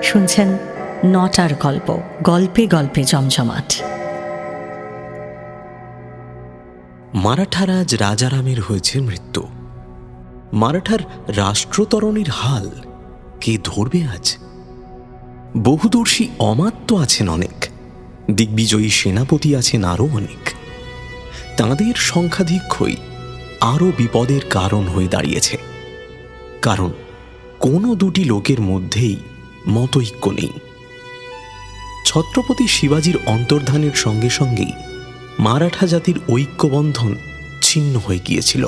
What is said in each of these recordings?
শুনছেন নটার গল্প, গল্পে গল্পে জমজমাট। মারাঠারাজ রাজারামের হয়েছে মৃত্যু। মারাঠার রাষ্ট্রতরণীর হাল কে ধরবে আজ? বহুদর্শী অমাত্য আছেন অনেক, দিগ্বিজয়ী সেনাপতি আছেন আরও অনেক। তাঁদের সংখ্যাধিক্যই আরও বিপদের কারণ হয়ে দাঁড়িয়েছে। কারণ কোনো দুটি লোকের মধ্যেই মতৈক্য নেই। ছত্রপতি শিবাজির অন্তর্ধানের সঙ্গে সঙ্গেই মারাঠা জাতির ঐক্যবন্ধন ছিন্ন হয়ে গিয়েছিল।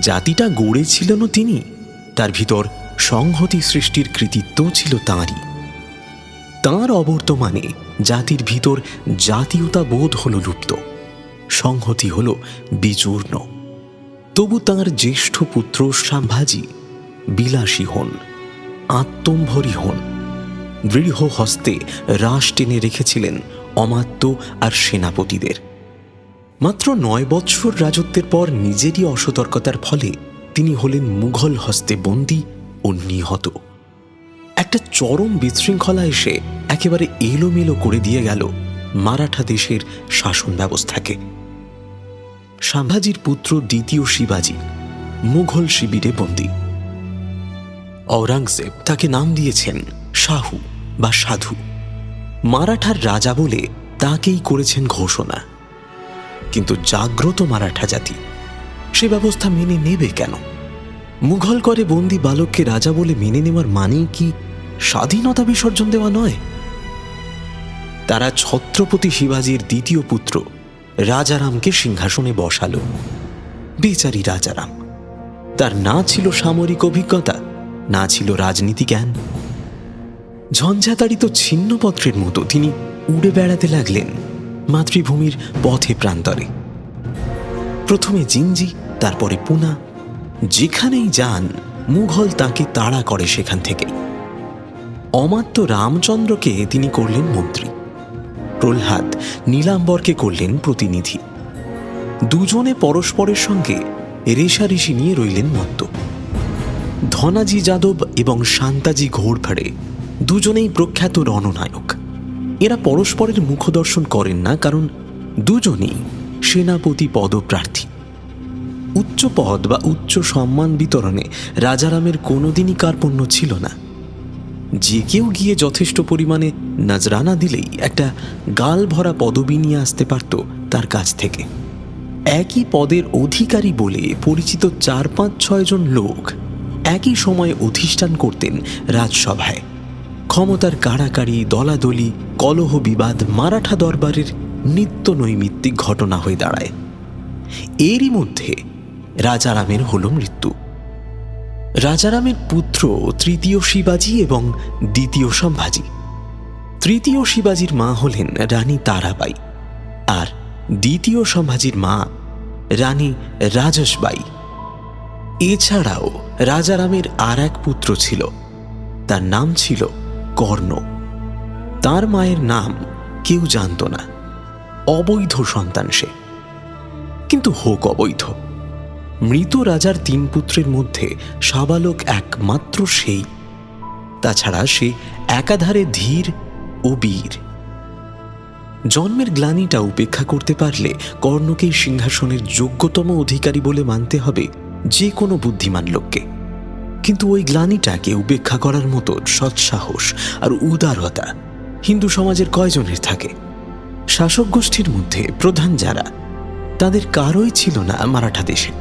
জাতিটা গড়েছিলেন তিনি, তার ভিতর সংহতি সৃষ্টির কৃতিত্বও ছিল তাঁরই। তাঁর অবর্তমানে জাতির ভিতর জাতীয়তা বোধ হল লুপ্ত, সংহতি হল বিচূর্ণ। তবু তাঁর জ্যেষ্ঠ পুত্র সম্ভাজি বিলাসী হন, আত্মম্ভরী হন, দৃঢ় হস্তে রাশ টেনে রেখেছিলেন অমাত্য আর সেনাপতিদের। মাত্র 9 বৎসর রাজত্বের পর নিজেরই অসতর্কতার ফলে তিনি হলেন মুঘল হস্তে বন্দী ও নিহত। একটা চরম বিশৃঙ্খলা এসে একেবারে এলোমেলো করে দিয়ে গেল মারাঠা দেশের শাসন ব্যবস্থাকে। সম্ভাজির পুত্র দ্বিতীয় শিবাজি মুঘল শিবিরে বন্দী। ঔরঙ্গজেব তাকে নাম দিয়েছেন শাহু বা সাধু। মারাঠার রাজা বলে তাকেই করেছেন ঘোষণা। কিন্তু জাগ্রত মারাঠা জাতি সে ব্যবস্থা মেনে নেবে কেন? মুঘল করে বন্দী বালককে রাজা বলে মেনে নেওয়ার মানেই কি স্বাধীনতা বিসর্জন দেওয়া নয়? তারা ছত্রপতি শিবাজির দ্বিতীয় পুত্র রাজারামকে সিংহাসনে বসালো। বেচারি রাজারাম, তার না ছিল সামরিক অভিজ্ঞতা, না ছিল রাজনীতি জ্ঞান। ঝঞ্ঝাতাড়িত ছিন্নপত্রের মতো তিনি উড়ে বেড়াতে লাগলেন মাতৃভূমির পথে প্রান্তরে। প্রথমে জিঞ্জি, তারপরে পুনা। যেখানেই যান মুঘল তাকে তাড়া করে সেখান থেকেই। অমাত্য রামচন্দ্রকে তিনি করলেন মন্ত্রী, প্রহ্লাদ নীলাম্বরকে করলেন প্রতিনিধি। দুজনে পরস্পরের সঙ্গে রেশারেশি নিয়ে রইলেন মত্ত। ধনাজি যাদব এবং শান্তাজি ঘোড়ফাড়ে দুজনেই প্রখ্যাত রণনায়ক। এরা পরস্পরের মুখদর্শন করেন না, কারণ দুজনেই সেনাপতি পদপ্রার্থী। উচ্চ পদ বা উচ্চ সম্মান বিতরণে রাজারামের কোনোদিনই কার্পণ্য ছিল না। যে কেউ গিয়ে যথেষ্ট পরিমাণে নজরানা দিলেই একটা গাল ভরা পদবি নিয়ে আসতে পারত তার কাছ থেকে। একই পদের অধিকারী বলে পরিচিত 4-5-6 জন লোক একই সময়ে অধিষ্ঠান করতেন রাজসভায়। ক্ষমতার কাড়াকাড়ি, দলাদলি, কলহ বিবাদ মারাঠা দরবারের নিত্য নৈমিত্তিক ঘটনা হয়ে দাঁড়ায়। এরই মধ্যে রাজারামের হল মৃত্যু। রাজারামের পুত্র তৃতীয় শিবাজি এবং দ্বিতীয় সম্ভাজি। তৃতীয় শিবাজির মা হলেন রানী তারাবাই, আর দ্বিতীয় সম্ভাজির মা রানী রাজসবাই। এছাড়াও রাজারামের আর এক পুত্র ছিল, তার নাম ছিল কর্ণ। তার মায়ের নাম কেউ জানত না। অবৈধ সন্তান সে, কিন্তু হোক অবৈধ। মৃত রাজার 3 পুত্রের মধ্যে সাবালক একমাত্র সেই। তাছাড়া সে একাধারে ধীর ও বীর। জন্মের গ্লানিটা উপেক্ষা করতে পারলে কর্ণকেই সিংহাসনের যোগ্যতম অধিকারী বলে মানতে হবে যে কোনো বুদ্ধিমান লোককে। কিন্তু ওই গ্লানিটাকে উপেক্ষা করার মতো সৎসাহস আর উদারতা হিন্দু সমাজের কয়জনের থাকে? শাসক গোষ্ঠীর মধ্যে প্রধান যারা, তাদের কারোই ছিল না মারাঠা দেশে।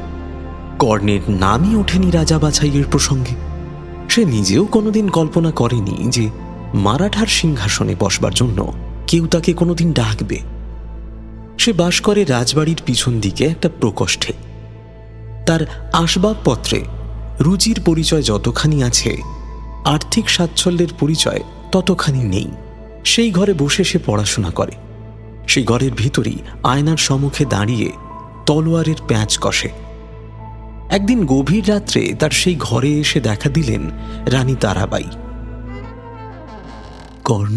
কর্ণের নামই ওঠেনি রাজা বাছাইয়ের প্রসঙ্গে। সে নিজেও কোনোদিন কল্পনা করেনি যে মারাঠার সিংহাসনে বসবার জন্য কেউ তাকে কোনোদিন ডাকবে। সে বাস করে রাজবাড়ির পিছন দিকে একটা প্রকোষ্ঠে। তার আসবাবপত্রে রুচির পরিচয় যতখানি আছে, আর্থিক সাচ্ছল্যের পরিচয় ততখানি নেই। সেই ঘরে বসে সে পড়াশোনা করে। সেই ঘরের ভিতরেই আয়নার সম্মুখে দাঁড়িয়ে তলোয়ারের প্যাঁচ কষে। একদিন গভীর রাত্রে তার সেই ঘরে এসে দেখা দিলেন রানী তারাবাই। কর্ণ?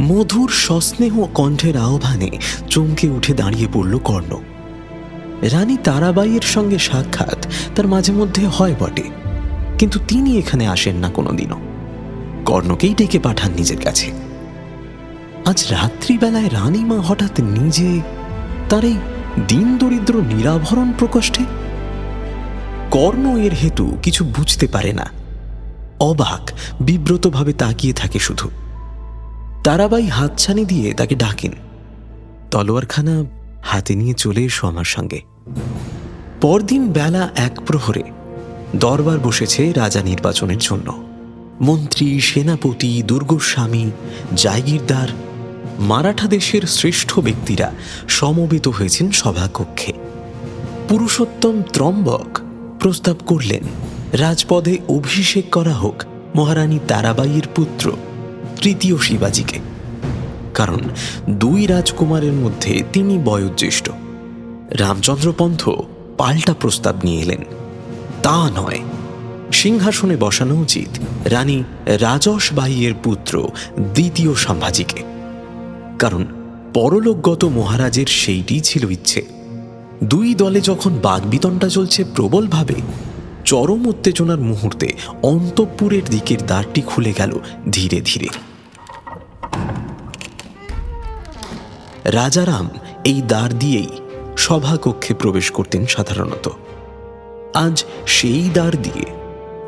মধুর সস্নেহ কণ্ঠের আহ্বানে চমকে উঠে দাঁড়িয়ে পড়ল কর্ণ। রানী তারাবাইয়ের সঙ্গে সাক্ষাৎ তার মাঝে মধ্যে হয় বটে, কিন্তু তিনি এখানে আসেন না কোনোদিনও। কর্ণকেই ডেকে পাঠান নিজের কাছে। আজ রাত্রিবেলায় রানীমা হঠাৎ নিজে তার এই দিন দরিদ্র নিরাভরণ প্রকোষ্ঠে। কর্ণ এর হেতু কিছু বুঝতে পারে না, অবাক বিব্রতভাবে তাকিয়ে থাকে শুধু। তারাবাই হাতছানি দিয়ে তাকে ডাকেন, তলোয়ারখানা হাতে নিয়ে চলে এসো আমার সঙ্গে। পরদিন বেলা 1 প্রহরে দরবার বসেছে রাজা নির্বাচনের জন্য। মন্ত্রী, সেনাপতি, দুর্গস্বামী, জায়গিরদার, মারাঠা দেশের শ্রেষ্ঠ ব্যক্তিরা সমবেত হয়েছেন সভাকক্ষে। পুরুষোত্তম ত্রম্বক প্রস্তাব করলেন রাজপদে অভিষেক করা হোক মহারানী তারাবাইয়ের পুত্র তৃতীয় শিবাজীকে, কারণ 2 রাজকুমারের মধ্যে তিনি বয়োজ্যেষ্ঠ। রামচন্দ্র পন্থ পাল্টা প্রস্তাব নিয়ে এলেন, তা নয়, সিংহাসনে বসানো উচিত রানী রাজসবাইয়ের পুত্র দ্বিতীয় সম্ভাজিকে, কারণ পরলোকগত মহারাজের সেইটি ছিল ইচ্ছে। 2 দলে যখন বাগবিতণ্ডা চলছে প্রবলভাবে, চরম উত্তেজনার মুহূর্তে অন্তঃপুরের দিকের দ্বারটি খুলে গেল ধীরে ধীরে। রাজারাম এই দ্বার দিয়েই সভাকক্ষে প্রবেশ করতেন সাধারণত। আজ সেই দ্বার দিয়ে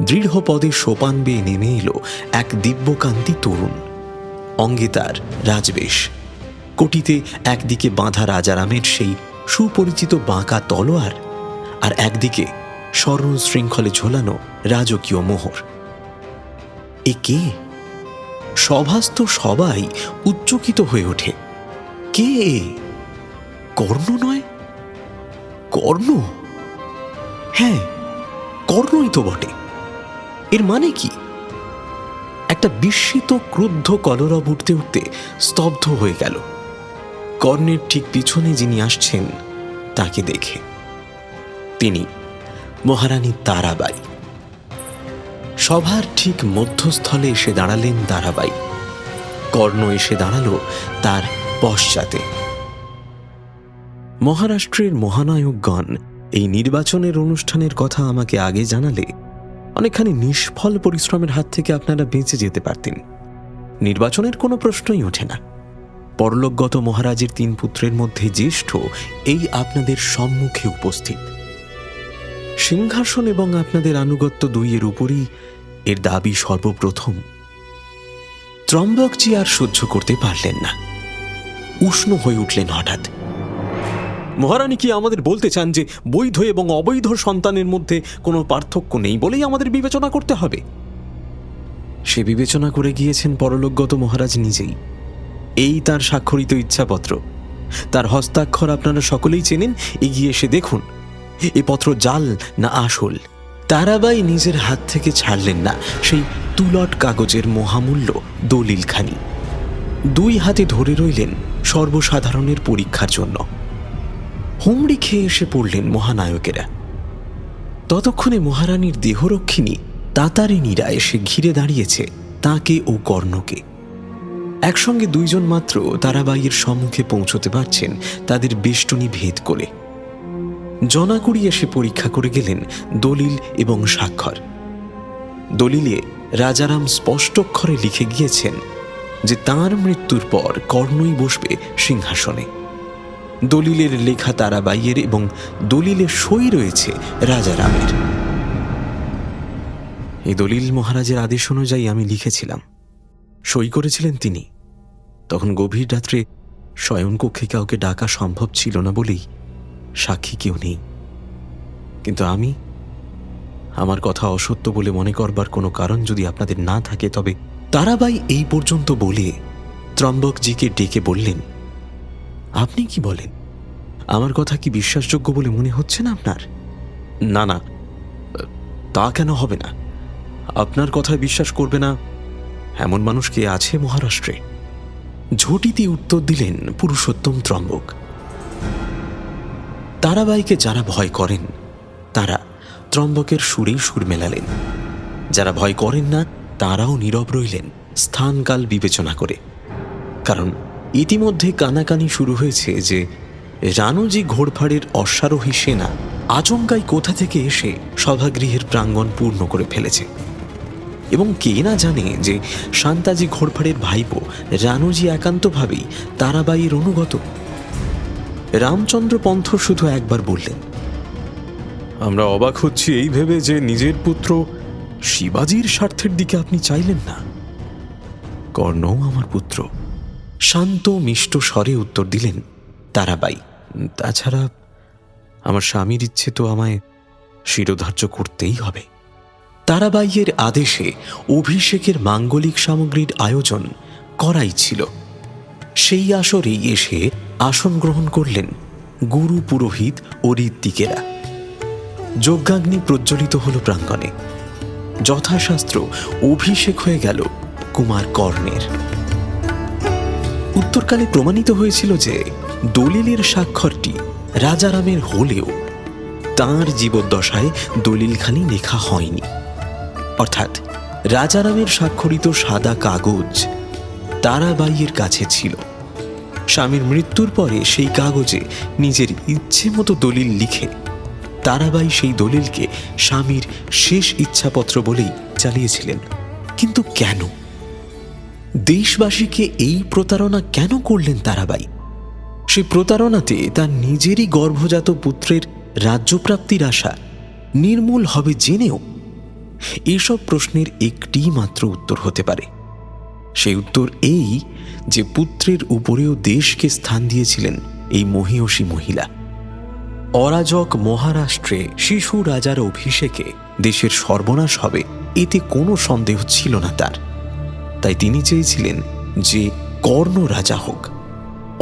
দৃঢ় পদে সোপান বেয়ে নেমে এলো এক দিব্যকান্তি তরুণ। অঙ্গে তার রাজবেশ, কোটিতে একদিকে বাঁধা রাজারামের সেই সুপরিচিত বাঁকা তলোয়ার, আর একদিকে স্বর্ণ শৃঙ্খলে ঝোলানো রাজকীয় মোহর। এ কে? সভাস্থ সবাই উচ্চকিত হয়ে ওঠে। কে? কর্ণ নয়? কর্ণ? হ্যাঁ, কর্ণই তো বটে। এর মানে কি? একটা বিস্মিত ক্রুদ্ধ কলরব উঠতে উঠতে স্তব্ধ হয়ে গেল কর্ণের ঠিক পিছনে যিনি আসছেন তাকে দেখে। তিনি মহারানী তারাবাই। সভার ঠিক মধ্যস্থলে এসে দাঁড়ালেন তারাবাই। কর্ণ এসে দাঁড়ালো তার পশ্চাতে। মহারাষ্ট্রের মহানায়কগণ এই নির্বাচনের অনুষ্ঠানের কথা আমাকে আগে জানালে অনেকখানি নিষ্ফল পরিশ্রমের হাত থেকে আপনারা বেঁচে যেতে পারতেন। নির্বাচনের কোনো প্রশ্নই ওঠে না। পরলোকগত মহারাজের 3 পুত্রের মধ্যে জ্যেষ্ঠ এই আপনাদের সম্মুখে উপস্থিত। সিংহাসন এবং আপনাদের আনুগত্য 2 এর উপরই এর দাবি সর্বপ্রথম। ত্রম্বকজি আর সহ্য করতে পারলেন না, উষ্ণ হয়ে উঠলেন হঠাৎ। মহারানী কি আমাদের বলতে চান যে বৈধ এবং অবৈধ সন্তানের মধ্যে কোনো পার্থক্য নেই বলেই আমাদের বিবেচনা করতে হবে? সে বিবেচনা করে গিয়েছেন পরলোকগত মহারাজ নিজেই। এই তার স্বাক্ষরিত ইচ্ছাপত্র, তার হস্তাক্ষর আপনারা সকলেই চেনেন। এগিয়ে এসে দেখুন এ পত্র জাল না আসল। তারাবাই নিজের হাত থেকে ছাড়লেন না সেই তুলট কাগজের মহামূল্য দলিলখানি। 2 হাতে ধরে রইলেন সর্বসাধারণের পরীক্ষার জন্য। হুমড়ি খেয়ে এসে পড়লেন মহানায়কেরা। ততক্ষণে মহারানীর দেহরক্ষিণী তাতারিনীরা এসে ঘিরে দাঁড়িয়েছে তাকে ও কর্ণকে। একসঙ্গে 2 জন মাত্র তারাবাইয়ের সম্মুখে পৌঁছতে পারছেন তাদের বেষ্টনী ভেদ করে। জনাকুড়ি এসে পরীক্ষা করে গেলেন দলিল এবং স্বাক্ষর। দলিলে রাজারাম স্পষ্টক্ষরে লিখে গিয়েছেন যে তাঁর মৃত্যুর পর কর্ণই বসবে সিংহাসনে। দলিলের লেখা তারাবাইয়ের এবং দলিলের সই রয়েছে রাজারামের। এই দলিল মহারাজের আদেশ অনুযায়ী আমি লিখেছিলাম, সই করেছিলেন তিনি। তখন গভীর রাত্রে শয়নকক্ষে কাউকে ডাকা সম্ভব ছিল না বলেই সাক্ষী কেউ নেই। কিন্তু আমি আমার কথা অসত্য বলে মনে করবার কোনো কারণ যদি আপনাদের না থাকে, তবে তারাবাই এই পর্যন্ত বলে ত্রম্বকজিকে ডেকে বললেন, আপনি কি বলেন? আমার কথা কি বিশ্বাসযোগ্য বলে মনে হচ্ছে না আপনার? না না, তা কেন হবে না? আপনার কথায় বিশ্বাস করবে না এমন মানুষ কে আছে মহারাষ্ট্রে? ঝটিতে উত্তর দিলেন পুরুষোত্তম ত্রম্বক। তারাবাইকে যারা ভয় করেন তারা ত্রম্বকের সুরেই সুর মেলালেন, যারা ভয় করেন না তারাও নীরব রইলেন স্থানকাল বিবেচনা করে। কারণ ইতিমধ্যে কানাকানি শুরু হয়েছে যে রানুজি ঘোড়ফাড়ের অশ্বারোহী সেনা আচমকাই কোথা থেকে এসে সভাগৃহের প্রাঙ্গণ পূর্ণ করে ফেলেছে। এবং কে না জানে যে শান্তাজি ঘোরফাড়ের ভাইপো রানুজি একান্তভাবেই তারাবাইয়ের অনুগত। রামচন্দ্র পন্থ শুধু একবার বললেন, আমরা অবাক হচ্ছি এই ভেবে যে নিজের পুত্র শিবাজির স্বার্থের দিকে আপনি চাইলেন না। কর্ণও আমার পুত্র, শান্ত মিষ্ট স্বরে উত্তর দিলেন তারাবাই। তাছাড়া আমার স্বামীর ইচ্ছে তো আমায় শিরোধার্য করতেই হবে। তারাবাইয়ের আদেশে অভিষেকের মাঙ্গলিক সামগ্রীর আয়োজন করাই ছিল। সেই আসরেই এসে আসন গ্রহণ করলেন গুরু পুরোহিত ও ঋত্বিকেরা। যজ্ঞাগ্নি প্রজ্বলিত হল প্রাঙ্গণে। যথাশাস্ত্র অভিষেক হয়ে গেল কুমার কর্ণের। উত্তরকালে প্রমাণিত হয়েছিল যে দলিলের স্বাক্ষরটি রাজারামের হলেও তাঁর জীবদ্দশায় দলিলখানি লেখা হয়নি। অর্থাৎ রাজারামের স্বাক্ষরিত সাদা কাগজ তারাবাইয়ের কাছে ছিল। স্বামীর মৃত্যুর পরে সেই কাগজে নিজের ইচ্ছে মতো দলিল লিখে তারাবাই সেই দলিলকে স্বামীর শেষ ইচ্ছাপত্র বলেই চালিয়েছিলেন। কিন্তু কেন? দেশবাসীকে এই প্রতারণা কেন করলেন তারাবাই? সে প্রতারণাতে তার নিজেরই গর্ভজাত পুত্রের রাজ্যপ্রাপ্তির আশা নির্মূল হবে জেনেও এসব প্রশ্নের একটি মাত্র উত্তর হতে পারে। সেই উত্তর এই যে পুত্রের উপরেও দেশকে স্থান দিয়েছিলেন এই মহীয়সী মহিলা। অরাজক মহারাষ্ট্রে শিশু রাজার অভিষেকে দেশের সর্বনাশ হবে এতে কোনো সন্দেহ ছিল না তার। তাই তিনি চেয়েছিলেন যে কর্ণ রাজা হোক।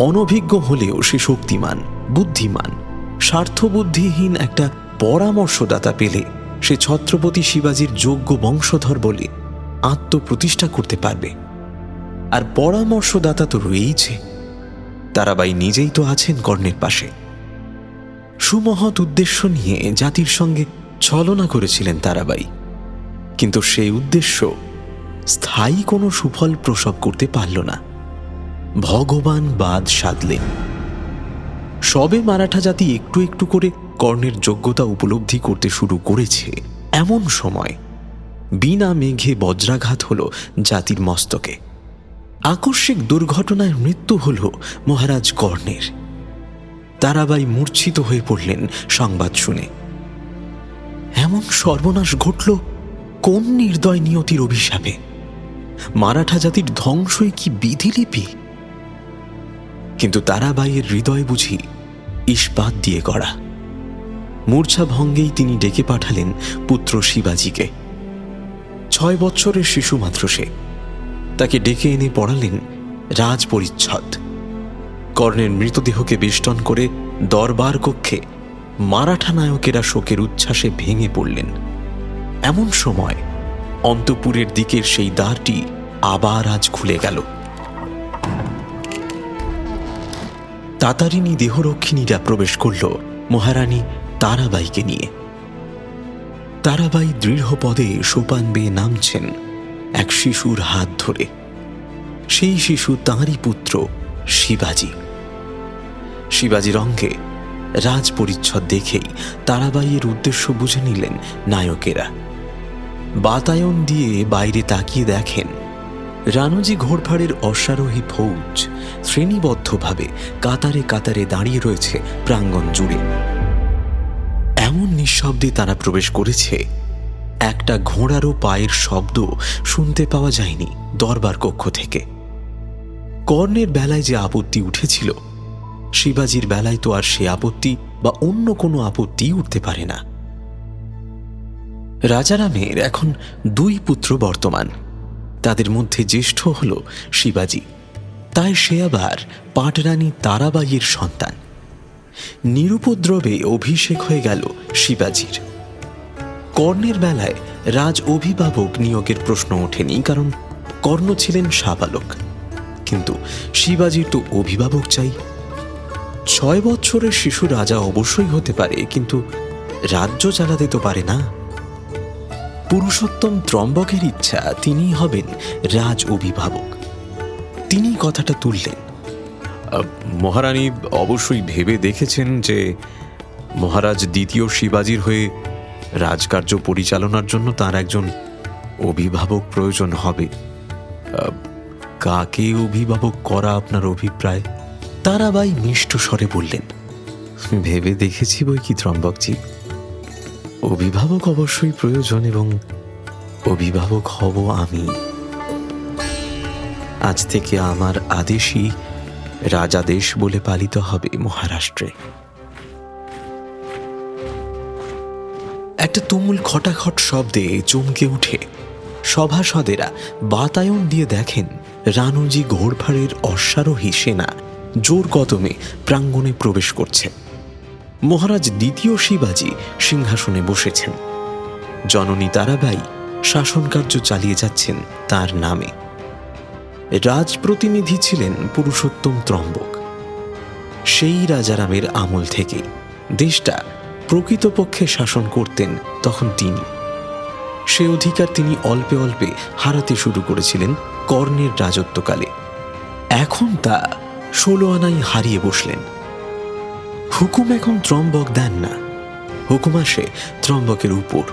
অনভিজ্ঞ হলেও সে শক্তিমান, বুদ্ধিমান, স্বার্থবুদ্ধিহীন একটা পরামর্শদাতা পেলে সে ছত্রপতি শিবাজির যোগ্য বংশধর বলে আত্মপ্রতিষ্ঠা করতে পারবে। আর পরামর্শদাতা তো রয়েইছে, তারাবাই নিজেই তো আছেন কর্ণের পাশে। সুমহৎ উদ্দেশ্য নিয়ে জাতির সঙ্গে ছলনা করেছিলেন তারাবাই, কিন্তু সেই উদ্দেশ্য স্থায়ী কোনো সুফল প্রসব করতে পারল না। ভগবান বাদ সাধলেন। সবে মারাঠা জাতি একটু একটু করে কর্ণের যোগ্যতা উপলব্ধি করতে শুরু করেছে, এমন সময় বিনা মেঘে বজ্রাঘাত হল জাতির মস্তকে। আকস্মিক দুর্ঘটনায় মৃত্যু হল মহারাজ কর্ণের। তারাবাই মূর্ছিত হয়ে পড়লেন সংবাদ শুনে। এমন সর্বনাশ ঘটল কোন নির্দয় নিয়তির অভিশাপে? মারাঠা জাতির ধ্বংসই কি বিধিলিপি? কিন্তু তারাবাইয়ের হৃদয় বুঝি ইস্পাত দিয়ে গড়া। মূর্ছা ভঙ্গেই তিনি ডেকে পাঠালেন পুত্র শিবাজিকে। 6 বৎসরের শিশু মাত্র সে। তাকে ডেকে এনে পড়ালেন রাজ পরিচ্ছদ। কর্ণের মৃতদেহকে বেষ্টন করে দরবার কক্ষে মারাঠা নায়কেরা শোকের উচ্ছ্বাসে ভেঙে পড়লেন। এমন সময় অন্তপুরের দিকের সেই দ্বারটি আবার আজ খুলে গেল। তাতারিনী দেহরক্ষিণীরা প্রবেশ করল মহারানী তারাবাইকে নিয়ে। তারাবাই দৃঢ় পদে সোপান বেয়ে নামছেন এক শিশুর হাত ধরে। সেই শিশু তাঁরই পুত্র শিবাজি। শিবাজির অঙ্গে রাজ পরিচ্ছদ দেখেই তারাবাইয়ের উদ্দেশ্য বুঝে নিলেন নায়কেরা। বাতায়ন দিয়ে বাইরে তাকিয়ে দেখেন রানুজি ঘোরফাড়ের অশ্বারোহী ফৌজ শ্রেণীবদ্ধভাবে কাতারে কাতারে দাঁড়িয়ে রয়েছে প্রাঙ্গণ জুড়ে। এমন নিঃশব্দে তারা প্রবেশ করেছে, একটা ঘোড়ারও পায়ের শব্দ শুনতে পাওয়া যায়নি দরবার কক্ষ থেকে। কর্ণের বেলায় যে আপত্তি উঠেছিল, শিবাজির বেলায় তো আর সে আপত্তি বা অন্য কোনো আপত্তি উঠতে পারে না। রাজারামের এখন 2 পুত্র বর্তমান। তাদের মধ্যে জ্যেষ্ঠ হল শিবাজি, তাই সে আবার পাটরানী তারাবাইয়ের সন্তান। নিরুপদ্রবে অভিষেক হয়ে গেল শিবাজির। কর্ণের বেলায় রাজ অভিভাবক নিয়োগের প্রশ্ন ওঠেনি, কারণ কর্ণ ছিলেন সাবালক। কিন্তু শিবাজির তো অভিভাবক চাই। 6 বৎসরের শিশু রাজা অবশ্যই হতে পারে, কিন্তু রাজ্য চালাতে তো পারে না। পুরুষোত্তম ত্রম্বকের ইচ্ছা তিনি হবেন রাজ অভিভাবক। তিনি কথাটা তুললেন। মহারানী অবশ্যই ভেবে দেখেছেন যে মহারাজ দ্বিতীয় শিবাজির হয়ে রাজকার্য পরিচালনার জন্য তার একজন অভিভাবক প্রয়োজন হবে। কাকে অভিভাবক করা আপনার অভিপ্রায়? তারাবাই মিষ্ট স্বরে বললেন, ভেবে দেখেছি বই কি ত্রম্বকজি, অভিভাবক অবশ্যই প্রয়োজন এবং অভিভাবক হব আমি। আজ থেকে আমার আদেশই রাজাদেশ বলে পালিত হবে মহারাষ্ট্রে। একটা তুমুল খটাখট শব্দে চমকে উঠে সভাসদেরা বাতায়ন দিয়ে দেখেন রানুজি ঘোড়ফাড়ের অশ্বারোহী সেনা জোর কদমে প্রাঙ্গণে প্রবেশ করছে। মহারাজ দ্বিতীয় শিবাজি সিংহাসনে বসেছেন। জননী তারাবাই শাসনকার্য চালিয়ে যাচ্ছেন তার নামে। রাজপ্রতিনিধি ছিলেন পুরুষোত্তম ত্রম্বক। সেই রাজারামের আমল থেকে দেশটা প্রকৃতপক্ষে শাসন করতেন তখন তিনি। সে অধিকার তিনি অল্পে অল্পে হারাতে শুরু করেছিলেন কর্ণের রাজত্বকালে। এখন তা 16 আনাই হারিয়ে বসলেন। হুকুম এখন ত্রম্বক দেন না, হুকুম আসে ত্রম্বকের উপর,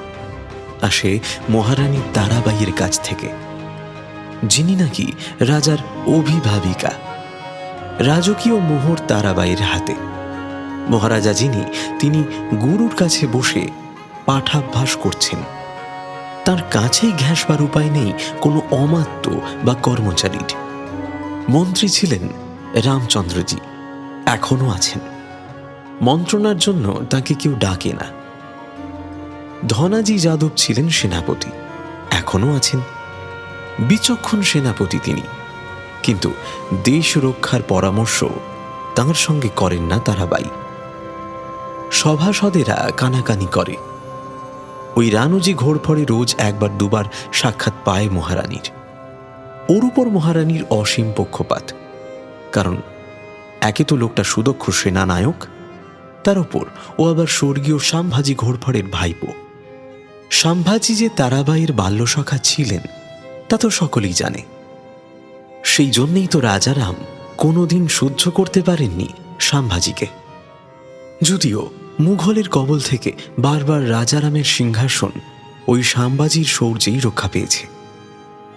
আসে মহারানী তারাবাইয়ের কাছ থেকে, যিনি নাকি রাজার অভিভাবিকা। রাজকীয় মোহর তারাবাইয়ের হাতে। মহারাজা যিনি, তিনি গুরুর কাছে বসে পাঠাভ্যাস করছেন। তার কাছেই ঘেঁষবার উপায় নেই কোনো অমাত্য বা কর্মচারীর। মন্ত্রী ছিলেন রামচন্দ্রজি, এখনো আছেন। মন্ত্রণার জন্য তাকে কেউ ডাকে না। ধনাজি যাদব ছিলেন সেনাপতি, এখনো আছেন। বিচক্ষণ সেনাপতি তিনি, কিন্তু দেশ রক্ষার পরামর্শ তাঁর সঙ্গে করেন না তারাবাই। সভাসদেরা কানাকানি করে। ওই রানুজি ঘোড়ফড়ে রোজ একবার দুবার সাক্ষাৎ পায় মহারানীর। ওর উপর মহারানীর অসীম পক্ষপাত, কারণ একে তো লোকটা সুদক্ষ সেনানায়ক, তার উপর ও আবার স্বর্গীয় সাম্ভাজি ঘোড়ফড়ের ভাইপো। সাম্ভাজি যে তারাবাইয়ের বাল্যসখা ছিলেন তা তো সকলেই জানে। সেই জন্যেই তো রাজারাম কোনোদিন সহ্য করতে পারেননি সাম্ভাজিকে। যদিও মুঘলের কবল থেকে বারবার রাজারামের সিংহাসন ওই সাম্ভাজির শৌর্যেই রক্ষা পেয়েছে।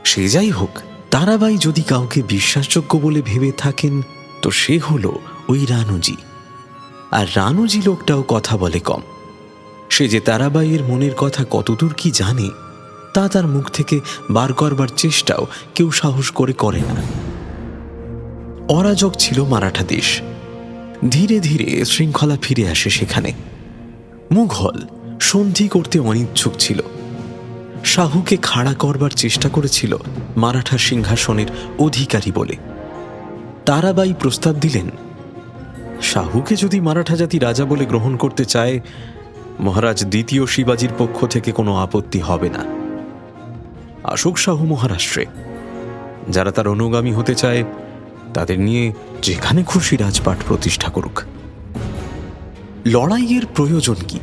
সে যাই হোক, তারাবাই যদি কাউকে বিশ্বাসযোগ্য বলে ভেবে থাকেন তো সে হলো ওই রানুজি। আর রানুজি লোকটাও কথা বলে কম। সে যে তারাবাইয়ের মনের কথা কতদূর কি জানে তা তার মুখ থেকে বার করবার চেষ্টাও কেউ সাহস করে না। অরাজক ছিল মারাঠা দেশ। ধীরে ধীরে শৃঙ্খলা ফিরে আসে সেখানে। মুঘল সন্ধি করতে অনিচ্ছুক ছিল। শাহুকে খাড়া করবার চেষ্টা করেছিল মারাঠা সিংহাসনের অধিকারী বলে। তারাবাই প্রস্তাব দিলেন, শাহুকে যদি মারাঠা জাতি রাজা বলে গ্রহণ করতে চায়, মহারাজ দ্বিতীয় শিবাজির পক্ষ থেকে কোনো আপত্তি হবে না। আসুক শাহু মহারাষ্ট্রে, যারা তার অনুগামী হতে চায় তাদের নিয়ে যেখানে খুশি রাজপাট প্রতিষ্ঠা করুক। লড়াইয়ের প্রয়োজন কি?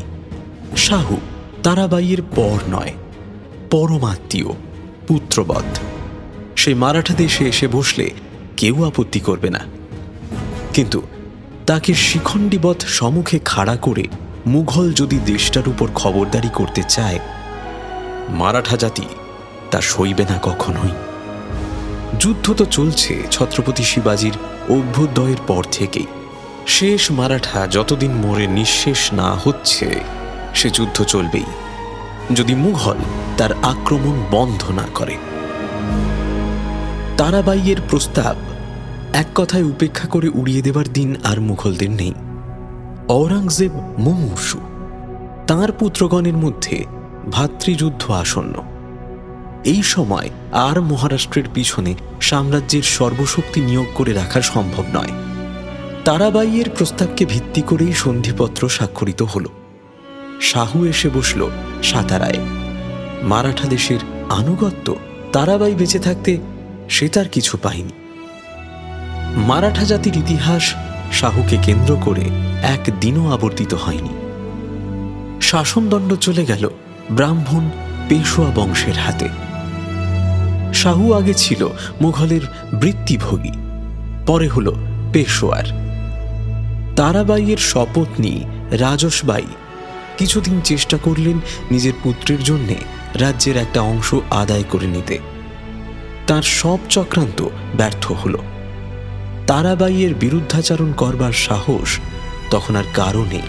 শাহু তারাবাইয়ের পর নয়, পরমাত্মীয়, পুত্রবধ। সে মারাঠা দেশে এসে বসলে কেউ আপত্তি করবে না, কিন্তু তাকে শিখণ্ডীবৎ সম্মুখে খাড়া করে মুঘল যদি দেশটার উপর খবরদারি করতে চায়, মারাঠা জাতি তা সইবে না কখনোই। যুদ্ধ তো চলছে ছত্রপতি শিবাজির অভ্যুদয়ের পর থেকেই। শেষ মারাঠা যতদিন মরে নিঃশেষ না হচ্ছে, সে যুদ্ধ চলবেই, যদি মুঘল তার আক্রমণ বন্ধ না করে। তারাবাইয়ের প্রস্তাব এক কথায় উপেক্ষা করে উড়িয়ে দেবার দিন আর মুঘলদের নেই। ঔরঙ্গজেব মুমূর্ষু, তাঁর পুত্রগণের মধ্যে ভাতৃযুদ্ধ আসন্ন। এই সময় আর মহারাষ্ট্রের পিছনে সাম্রাজ্যের সর্বশক্তি নিয়োগ করে রাখা সম্ভব নয়। তারাবাইয়ের প্রস্তাবকে ভিত্তি করেই সন্ধিপত্র স্বাক্ষরিত হল। শাহু এসে বসল সাতারায়। মারাঠা দেশের আনুগত্য তারাবাই বেঁচে থাকতে সে তার কিছু পায়নি। মারাঠা জাতির ইতিহাস শাহুকে কেন্দ্র করে একদিনও আবর্তিত হয়নি। শাসনদণ্ড চলে গেল ব্রাহ্মণ পেশোয়া বংশের হাতে। শাহু আগে ছিল মুঘলের বৃত্তিভোগী, পরে হল পেশোয়ার। তারাবাইয়ের স্বপত্নী রাজসবাই কিছুদিন চেষ্টা করলেন নিজের পুত্রের জন্যে রাজ্যের একটা অংশ আদায় করে নিতে। তার সব চক্রান্ত ব্যর্থ হল। তারাবাইয়ের বিরুদ্ধাচরণ করবার সাহস তখন আর কারও নেই।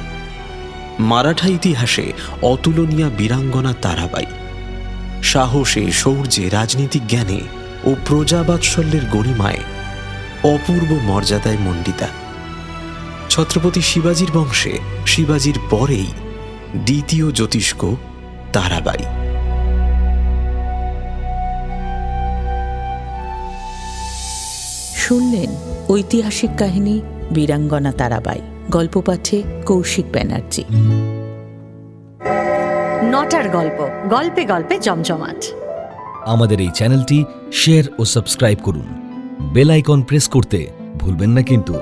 মারাঠা ইতিহাসে অতুলনীয় বীরাঙ্গনা তারাবাই, সাহসে, শৌর্যে, রাজনীতিক জ্ঞানে ও প্রজাবাৎসল্যের গরিমায় অপূর্ব মর্যাদায় মণ্ডিতা। ছত্রপতি শিবাজির বংশে শিবাজির পরেই দ্বিতীয় জ্যোতিষ্ক তারাবাই। শুনলেন ঐতিহাসিক কাহিনী বীরাঙ্গনা তারাবাই। গল্প পাঠে কৌশিক ব্যানার্জি। নটার গল্প, গল্পে গল্পে জমজমাট। আমাদের এই চ্যানেলটি শেয়ার ও সাবস্ক্রাইব করুন। বেল আইকন প্রেস করতে ভুলবেন না কিন্তু।